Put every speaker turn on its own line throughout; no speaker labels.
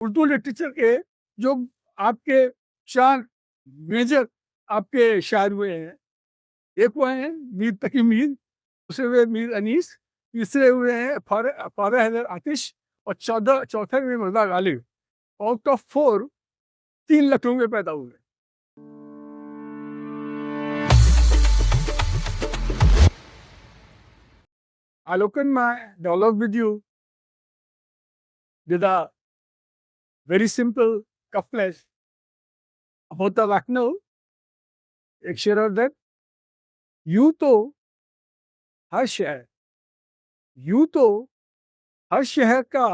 Urdu literature के जो आपके 4 मेजर आपके शायर हुए हैं, एक वो हैं मीर तकी मीर, दूसरे हुए मीर अनीस, तीसरे हुए हैं फ़ारह हैदर आतिश और चौथे हुए मिर्ज़ा गालिब। आउट ऑफ 4 3 लखनऊ में पैदा हुए। I'll open my dialogue with you with a very simple couplet about the Lucknow. एक शेर और that यूं तो हर शहर यूं तो हर शहर का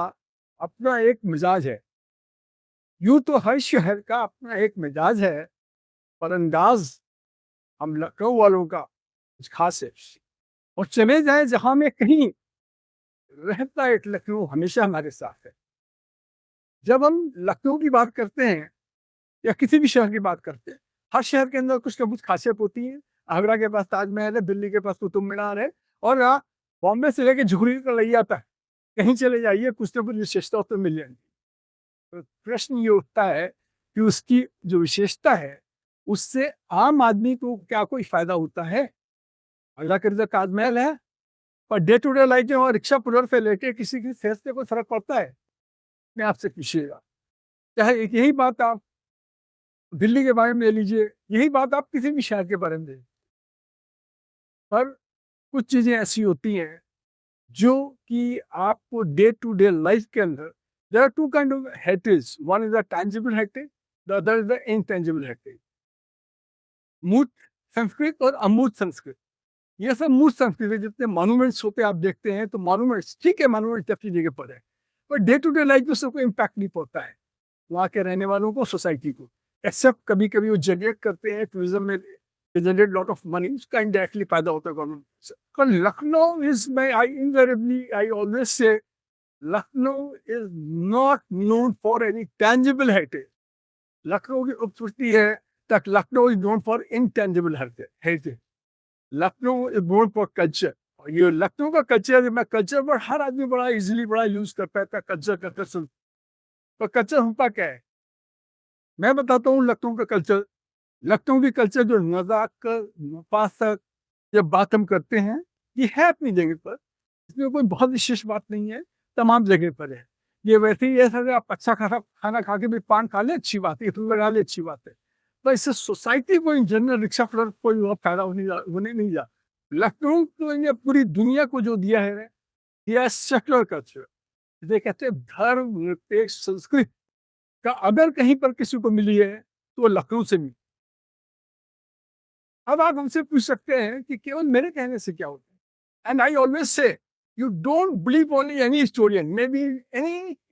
अपना एक मिजाज है, यूं तो हर शहर का अपना एक मिजाज है, पर अंदाज हम लखनऊ वालों का कुछ खास है। और चले जाए जहां में कहीं, रहता एक लखनऊ हमेशा हमारे साथ है। जब हम लखनऊ की बात करते हैं या किसी भी शहर की बात करते हैं, हर शहर के अंदर कुछ ना कुछ खासियत होती है। आगरा के पास ताजमहल है, दिल्ली के पास कुतुब मीनार है, और बॉम्बे से लेके झुगरी का लैया तक कहीं चले जाइए, कुछ ना कुछ विशेषता तो मिल जाएगी। तो प्रश्न ये उठता है कि उसकी जो विशेषता है, उससे आम आदमी को क्या कोई फायदा होता है? आगरा के अंदर ताजमहल है, per day to day life में और रिक्शा पुलर से लेके किसी की सेहत से कोई फर्क पड़ता है? मैं आपसे पूछिएगा। चाहे यही बात आप दिल्ली के बारे में ले लीजिए, यही बात आप किसी भी शहर के बारे में ले लीजिए। पर कुछ चीज़ें ऐसी होती हैं जो कि आपको डे टू डे लाइफ के अंदर, there are two kind of heritage, one is the tangible heritage, the other is the intangible heritage. मूर्त संस्कृत और अमूर्त संस्कृत, ये सब मूर्त संस्कृत है। जितने मॉन्यूमेंट्स होते हैं आप देखते हैं, तो मॉन्यूमेंट्स ठीक है, मॉन्यूमेंट्स अपनी जगह पर है, per day to day life में सबको इम्पैक्ट नहीं पड़ता है वहाँ के रहने वालों को, सोसाइटी को। एक्सेप्ट कभी कभी वो जनरेट करते हैं टूरिज्म में, जनरेट लॉट ऑफ मनी, उसका इनडायरेक्टली फायदा होता है गवर्नमेंट से। पर Lucknow is my, I invariably I always say, Lucknow is not known for any tangible heritage. Lucknow की खूबसूरती है तक Lucknow is known for intangible heritage. Lucknow is known for culture. और ये लखनऊ का कल्चर, मैं कल्चर पर हर आदमी बड़ा इजीली बड़ा यूज कर पाता है कल्चर का कसम। पर कल्चर होता क्या है, मैं बताता हूँ लखनऊ का कल्चर। लखनऊ की कल्चर जो नज़ाकत, नफासत, जब बात हम करते हैं, ये है अपनी जगह पर, इसमें कोई बहुत विशेष बात नहीं है, तमाम जगह पर है। ये वैसे ही ऐसा, आप अच्छा खाना खाना खा के भी पान खा ले, अच्छी बात है, इसमें लगा ले, अच्छी बात है। पर इससे सोसाइटी को इन जनरल रिक्शा पर कोई बहुत फायदा होने नहीं जा। लखनऊ तो इन्हें पूरी दुनिया को जो दिया है, दिया है सेक्युलर कल्चर। इसे कहते हैं धर्म निरपेक्ष संस्कृति का अगर कहीं पर किसी को मिली है, तो वो लखनऊ से मिली। अब आप हमसे पूछ सकते हैं कि केवल मेरे कहने से क्या होता है, and I always say you don't believe only any historian, may be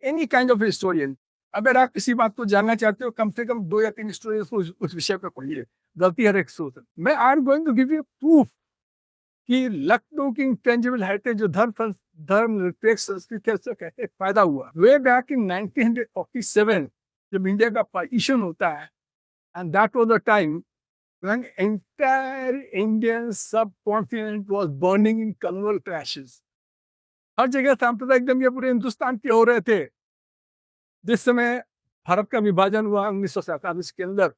any kind of historian. अगर आप किसी बात को जानना चाहते हो, कम से कम 2 या 3 हिस्टोरियन को उस विषय पर पढ़िए। गलती हर एक सोच। मैं I am going to give you proof कि लखनऊ की इंटेंजिबल हेरिटेज जो धर्म निरपेक्ष संस्कृति है, उससे कैसे फायदा हुआ। वे बैक इन 1947 जब इंडिया का पार्टीशन होता है, and that was the time when entire Indian subcontinent was burning in communal crashes. हर जगह सांप्रदायिक दंगे पूरे हिंदुस्तान के हो रहे थे जिस समय भारत का विभाजन हुआ 1947 के अंदर।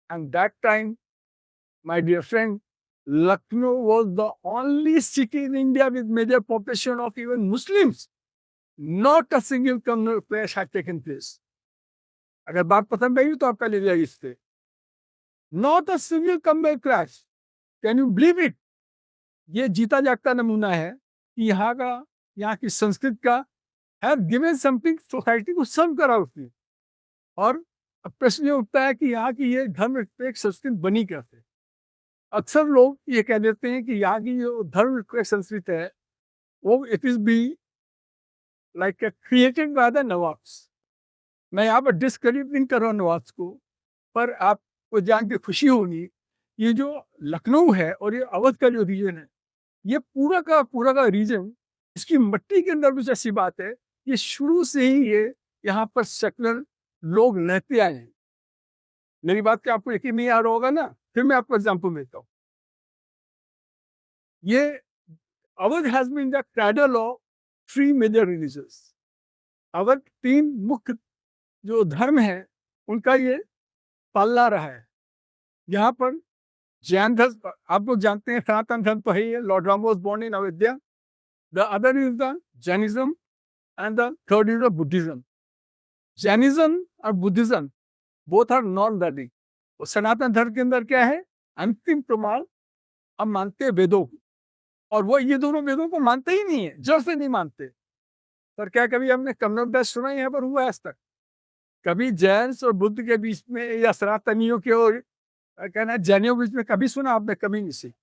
And that time my dear friend, Lucknow was the only city in India with major population of even Muslims. Not a single communal clash had taken place. अगर बात पसंद आई तो आपका ले लिया इससे। Not a single communal clash, can you believe it? ये जीता जागता नमूना है कि यहाँ की संस्कृति का हैव गिवन समथिंग सोसाइटी को सर्व करा उसने। और अब प्रश्न ये उठता है कि यहाँ की ये धर्म निरपेक्ष संस्कृति बनी कैसे। अक्सर लोग ये कह देते हैं कि यहाँ की जो धर्म निरपेक्ष संस्कृति है, वो it is be like created by the nawabs. मैं यहाँ पर डिस्क्रेडिट नहीं कर रहा हूँ नवाब्स को, पर आपको जान के खुशी होगी, ये जो लखनऊ है और ये अवध का जो रीजन है, ये पूरा का रीजन, इसकी मट्टी के अंदर कुछ ऐसी बात है, ये शुरू से ही ये यहाँ पर सेकुलर लोग रहते आए हैं। मेरी बात क्या आपको यकीन नहीं आ रहा होगा ना, फिर मैं आपको एग्जांपल देता हूँ। ये Awadh has been the cradle of 3 major religions. Awadh 3 मुख्य जो धर्म है उनका ये पालना रहा है। यहाँ पर जैन धर्म आप लोग जानते हैं, सनातन धर्म तो है ही है, lord Ram was born in Ayodhya, the other is the Jainism and the third is the Buddhism. Jainism और Buddhism both are non Vedic. Sanatan धर्म के अंदर क्या है, अंतिम प्रमाण हम मानते हैं वेदों को, और वो ये दोनों वेदों को मानते ही नहीं है, जड़ से नहीं मानते। पर क्या कभी हमने कन्नड़ बैच सुना यहाँ पर हुआ आज तक? कभी जैन और बुद्ध के बीच में या सनातनियों के और कहना जैनियों के बीच में कभी सुना आपने? कभी नहीं सी।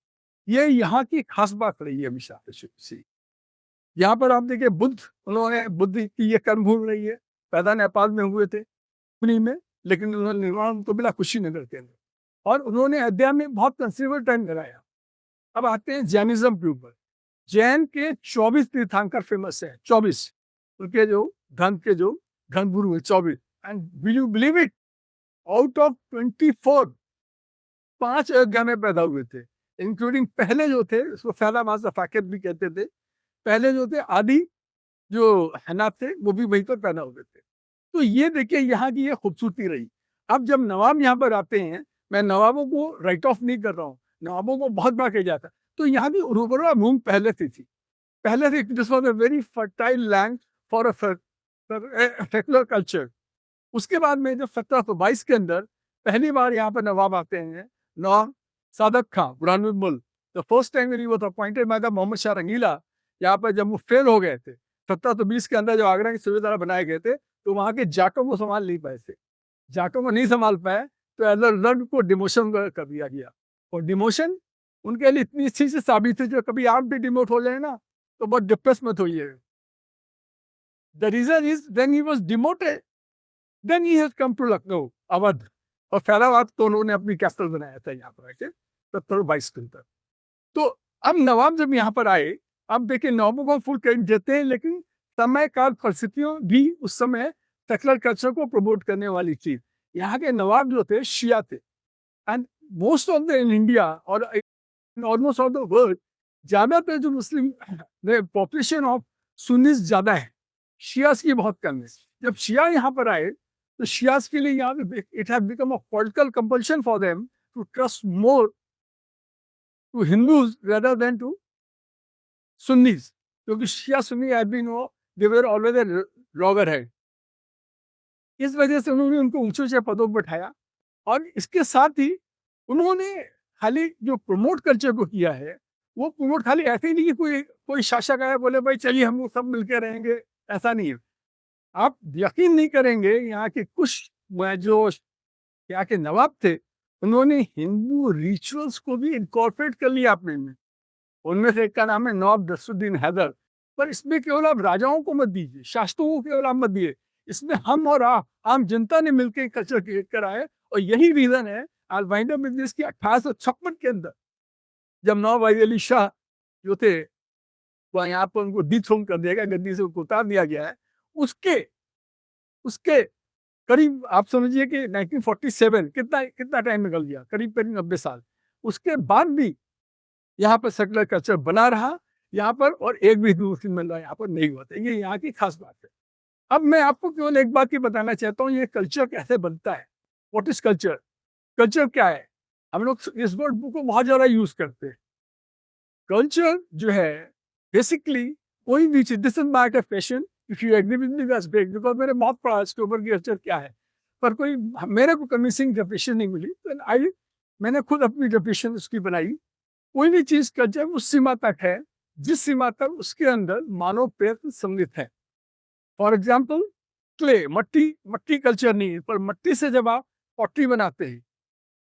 ये यहाँ की खास बात रही है हमेशा से। यहाँ पर आप देखिए बुद्ध, उन्होंने बुद्ध की ये कर्मभूमि रही है, पैदा नेपाल में हुए थे पुणे में, लेकिन उन्होंने निर्माण तो मिला कुशीनगर के अंदर, और उन्होंने अयोध्या में बहुत कंसिडरेबल टाइम लगाया। अब आते हैं जैनिज्म के ऊपर। जैन के 24 तीर्थंकर फेमस है, 24 उनके जो धर्म के जो धर्म गुरु है 24। And will you believe it, out of 24 5 Ayodhya में पैदा हुए थे, इंक्लूडिंग पहले जो थे उसको फैला माजा फाकिर भी कहते थे, पहले जो थे आदि जो हनाफ थे वो भी वहीं पर पैदा हुए थे। तो ये देखिए यहाँ की ये खूबसूरती रही। अब जब नवाब यहाँ पर आते हैं, मैं नवाबों को राइट ऑफ नहीं कर रहा हूँ, नवाबों को बहुत बड़ा किया जाता, तो यहाँ की उर्वरा भूमि पहले से थी, पहले से this was a very fertile land for a secular culture. उसके बाद में जब 1722 के अंदर पहली बार यहाँ पर नवाब आते हैं, नवाब सादत Khan Burhanuddin Mulk, the first time when he was appointed by the Mohammad Shah Rangila, यहाँ पर जब वो फेल हो गए थे 1720 के अंदर, जो आगरा के सूबेदार बनाए गए थे, तो वहाँ के जाटों को संभाल नहीं पाए थे, जाटों को नहीं संभाल पाए, तो एलर्ट को डिमोशन कर दिया गया। और डिमोशन उनके लिए इतनी अच्छी से साबित है, जो कभी आप भी डिमोट हो जाए ना तो बहुत डिप्रेस मत होइए। The reason is when he was demoted then he has come to Lucknow Awadh, और फैलाबाद तो उन्होंने अपनी कैपिटल बनाया था यहाँ पर आके 1722 के अंदर। तो अब नवाब जब यहाँ पर आए, अब देखिए नवाबों को फुल क्रेडिट देते हैं, लेकिन समय काल परिस्थितियों भी उस समय सेकुलर कल्चर को प्रमोट करने वाली थी। यहाँ के नवाब जो थे शिया थे, and most of the in India और ऑलमोस्ट ऑफ द वर्ल्ड ज्यादातर जो मुस्लिम पॉपुलेशन ऑफ सुन्नीस ज्यादा है, शियास की बहुत कम है। जब शिया यहाँ पर आए तो शियास के लिए यहाँ पे it have become a political compulsion for them to trust more to Hindus rather than to Sunnis, क्योंकि Shia Sunni have been they were always a loggerhead. इस वजह से उन्होंने उनको ऊंचे ऊंचे पदों पर बैठाया, और इसके साथ ही उन्होंने खाली जो प्रमोट कल्चर को किया है, वो प्रमोट खाली ऐसे ही नहीं कि कोई कोई शासक आया बोले भाई चलिए हम लोग सब मिलकर रहेंगे, ऐसा नहीं है। आप यकीन नहीं करेंगे, यहाँ के कुछ जो यहाँ के नवाब थे, उन्होंने हिंदू रिचुअल्स को भी इनकॉर्पोरेट कर लिया अपने में। उनमें से एक का नाम है नवाब नसरुद्दीन हैदर। पर इसमें केवल आप राजाओं को मत दीजिए, शासकों को केवल आप मत दिए, इसमें हम और आप आम जनता ने मिलकर कल्चर क्रिएट कराए। और यही रीजन है आई वाइंड अप विद दिस कि 1856 के अंदर जब नवाब वाहिद अली शाह जो थे वह यहाँ पर उनको डिथ्रोन कर दिया गया, गद्दी से उनको उतार दिया गया है, उसके उसके करीब आप समझिए कि 1947 कितना कितना टाइम निकल गया, करीब करीब 90 साल। उसके बाद भी यहाँ पर सेकुलर कल्चर बना रहा यहाँ पर, और एक भी हिंदू मुस्लिम मिल रहा यहाँ पर नहीं हुआ था। ये यहाँ की खास बात है। अब मैं आपको केवल एक बात ही बताना चाहता हूँ, ये कल्चर कैसे बनता है। What is culture? कल्चर क्या है? हम लोग इस वर्ड को बहुत ज्यादा यूज करते हैं। कल्चर जो है बेसिकली कोई भी चीज, this is not a fashion, if you agree with me that's great, because मैंने बहुत पढ़ा इसके ऊपर कि कल्चर क्या है, पर कोई मेरे को कन्विंसिंग डेफिनेशन नहीं मिली, तो मैंने खुद अपनी डेफिनेशन उसकी बनाई। कोई भी चीज कल्चर उस सीमा तक है जिस सीमा तक उसके अंदर मानव प्रयत्न सम्मिलित है। फॉर एग्जाम्पल क्ले, मट्टी, मट्टी कल्चर नहीं है, पर मट्टी से जब आप पॉटरी बनाते हैं,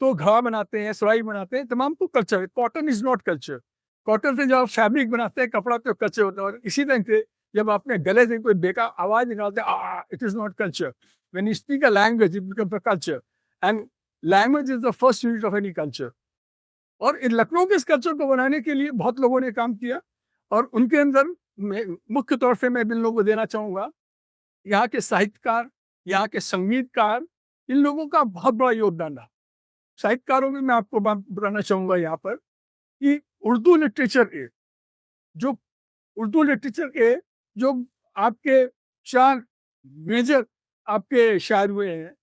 तो घड़ा बनाते हैं, सुराही बनाते हैं, तमाम तो कल्चर है। Cotton is not culture. Cotton से जब आप फैब्रिक बनाते हैं, कपड़ा, तो कल्चर होता है। और इसी तरह से जब अपने गले से कोई बेकार आवाज निकालते हैं, it is not culture. When you speak a language it becomes a culture, and language is the first unit of any culture. और इन लखनऊ के इस कल्चर को बनाने के लिए बहुत लोगों ने काम किया, और उनके अंदर मुख्य तौर से मैं इन लोगों को देना चाहूंगा, यहाँ के साहित्यकार, यहाँ के संगीतकार, इन लोगों का बहुत बड़ा योगदान रहा। साहित्यकारों में मैं आपको बात बताना चाहूंगा यहाँ पर कि उर्दू लिटरेचर के जो उर्दू लिटरेचर के जो आपके 4 मेजर आपके शायर हुए हैं।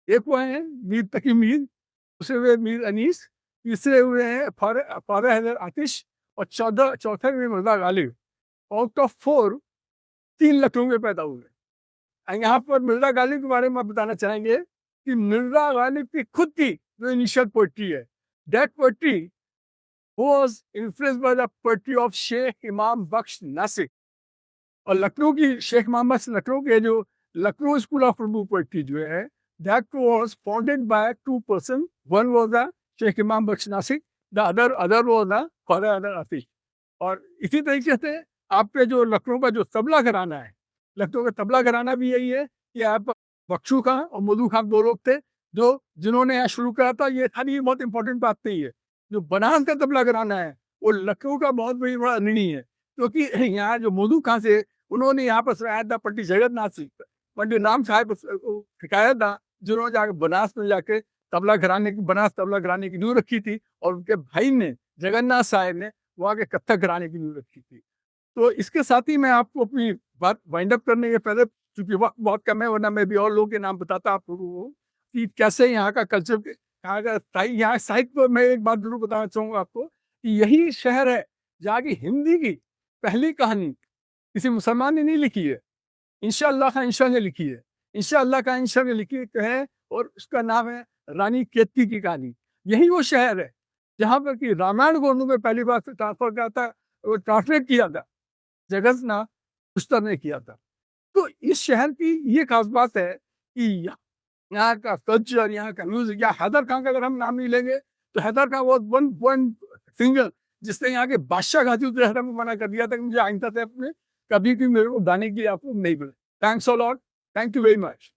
एक हुए हैं मीर तकी मीर, दूसरे हुए मीर अनीस, तीसरे हुए हैं फारह हैदर आतिश और चौथे हुए मिर्ज़ा गालिब। आउट ऑफ 4 3 लखनऊ में पैदा हुए। यहाँ पर मिर्ज़ा गालिब के बारे में आप बताना चाहेंगे कि मिर्ज़ा गालिब की खुद की जो इनिशियल पोएट्री है, that poetry was influenced by the poetry of Sheikh Imam Bakhsh Nasir. और लखनऊ की शेख मोहम्मद से लखनऊ के जो Lucknow school of Urdu poetry जो है, that was founded by two person, one was the Sheikh Imam Bakhsh Nasikh, the other was the Khwaja Haidar Atish. और इसी तरीके से आपके जो लखनऊ का जो तबला घराना है, लखनऊ का तबला घराना भी यही है कि आप बख्शू खां और मधु खां 2 लोग थे जो जिन्होंने यहाँ शुरू करा था। ये खाली बहुत इंपॉर्टेंट बात नहीं है। जो बनारस का तबला घराना है वो लखनऊ का बहुत बड़ा ऋणी है, क्योंकि यहाँ जो मधु खां से उन्होंने यहाँ पर सरायत था पंडित जगन्नाथ सिंह, पंडित राम साहब को ठिकाया था, जिन्होंने जाकर बनारस में जाके तबला घराने की बनारस तबला घराने की नींव रखी थी और उनके भाई ने जगन्नाथ साहब ने वहाँ के कत्थक घराने की नींव रखी थी। तो इसके साथ ही मैं आपको अपनी बात वाइंड अप करने के पहले, चूंकि वक्त बहुत कम है वरना मैं भी और लोगों के नाम बताता आप लोगों को कि कैसे यहाँ का कल्चर, यहाँ का यहाँ साहित्य पर मैं एक बात जरूर बताना चाहूँगा आपको कि यही शहर है जहाँ की हिंदी की पहली कहानी किसी मुसलमान ने नहीं लिखी है, इंशाअल्लाह खां इंशा ने लिखी है। इंशाअल्लाह खां इंशा ने लिखी है और उसका नाम है रानी केतकी की कहानी। यही वो शहर है जहाँ पर कि रामायण को उर्दू में पहली बार से ट्रांसफर किया था, वो ट्रांसलेट किया था, जगत ना पुस्तर ने किया था। तो इस शहर की ये खास बात है कि यहाँ का कल्चर, यहाँ का म्यूजिक, या हैदर खान का अगर हम नाम नहीं लेंगे तो Haider Khan was one singer जिसने यहाँ के बादशाह गाजी उद्दहरा में मना कर दिया था कि मुझे आइंदा से अपने कभी भी मेरे को गाने की आपको नहीं मिले। Thanks a lot, thank you very much.